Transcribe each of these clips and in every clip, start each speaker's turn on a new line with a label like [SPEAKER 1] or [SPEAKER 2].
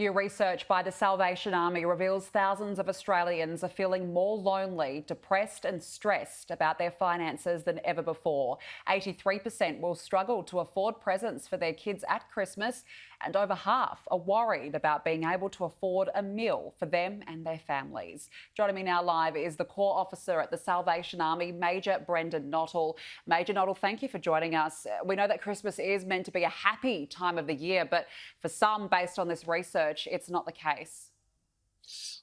[SPEAKER 1] New research by the Salvation Army reveals thousands of Australians are feeling more lonely, depressed and stressed about their finances than ever before. 83% will struggle to afford presents for their kids at Christmas, and over half are worried about being able to afford a meal for them and their families. Joining me now live is the Corps Officer at the Salvation Army, Major Brendan Nottle. Major Nottle, thank you for joining us. We know that Christmas is meant to be a happy time of the year, but for some, based on this research, it's not the case.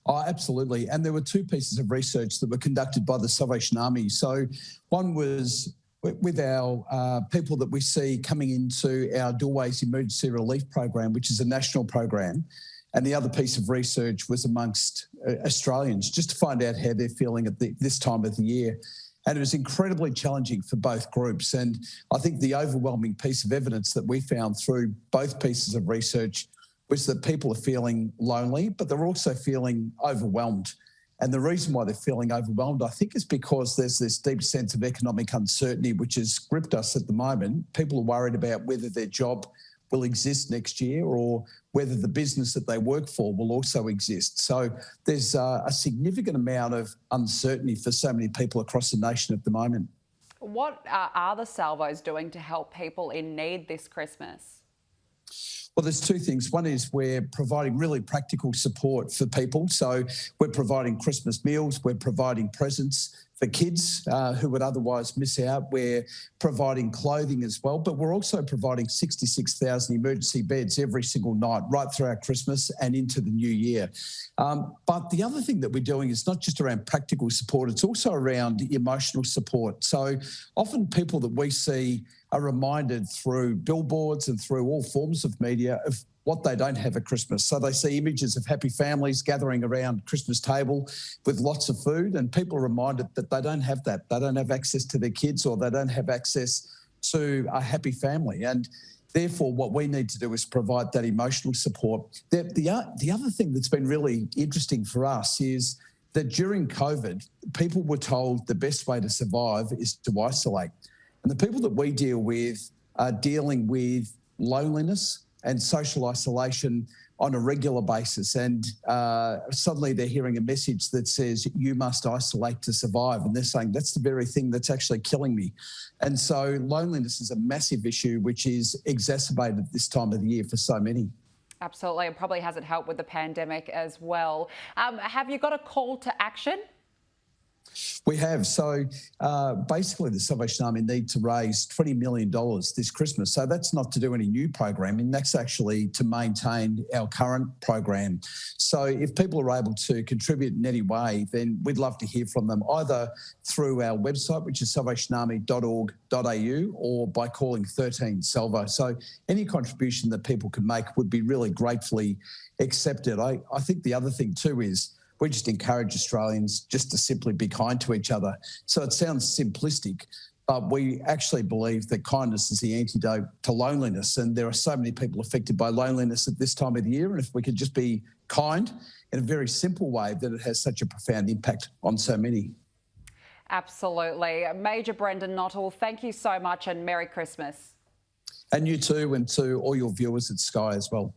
[SPEAKER 2] Oh, absolutely. And there were two pieces of research that were conducted by the Salvation Army. So one was with our people that we see coming into our Doorways Emergency Relief Program, which is a national program. And the other piece of research was amongst Australians, just to find out how they're feeling at this time of the year. And it was incredibly challenging for both groups. And I think the overwhelming piece of evidence that we found through both pieces of research was that people are feeling lonely, but they're also feeling overwhelmed. And the reason why they're feeling overwhelmed, I think, is because there's this deep sense of economic uncertainty which has gripped us at the moment. People are worried about whether their job will exist next year or whether the business that they work for will also exist. So there's a significant amount of uncertainty for so many people across the nation at the moment.
[SPEAKER 1] What are the Salvos doing to help people in need this Christmas?
[SPEAKER 2] Well, there's two things. One is we're providing really practical support for people. So we're providing Christmas meals, we're providing presents for kids who would otherwise miss out. We're providing clothing as well, but we're also providing 66,000 emergency beds every single night, right throughout Christmas and into the new year. But the other thing that we're doing is not just around practical support, it's also around emotional support. So often people that we see are reminded through billboards and through all forms of media of what they don't have at Christmas. So they see images of happy families gathering around Christmas table with lots of food, and people are reminded that they don't have that. They don't have access to their kids, or they don't have access to a happy family. And therefore, what we need to do is provide that emotional support. The other thing that's been really interesting for us is that during COVID, people were told the best way to survive is to isolate. And the people that we deal with are dealing with loneliness and social isolation on a regular basis. And suddenly they're hearing a message that says, you must isolate to survive. And they're saying, that's the very thing that's actually killing me. And so loneliness is a massive issue, which is exacerbated this time of the year for so many.
[SPEAKER 1] Absolutely. It probably hasn't helped with the pandemic as well. Have you got a call to action?
[SPEAKER 2] We have. So basically the Salvation Army need to raise $20 million this Christmas. So that's not to do any new programming. That's actually to maintain our current program. So if people are able to contribute in any way, then we'd love to hear from them, either through our website, which is salvationarmy.org.au, or by calling 13 Salvo. So any contribution that people can make would be really gratefully accepted. I think the other thing too is we just encourage Australians just to simply be kind to each other. So it sounds simplistic, but we actually believe that kindness is the antidote to loneliness. And there are so many people affected by loneliness at this time of the year. And if we could just be kind in a very simple way, that it has such a profound impact on so many.
[SPEAKER 1] Absolutely. Major Brendan Nottle, thank you so much and Merry Christmas.
[SPEAKER 2] And you too, and to all your viewers at Sky as well.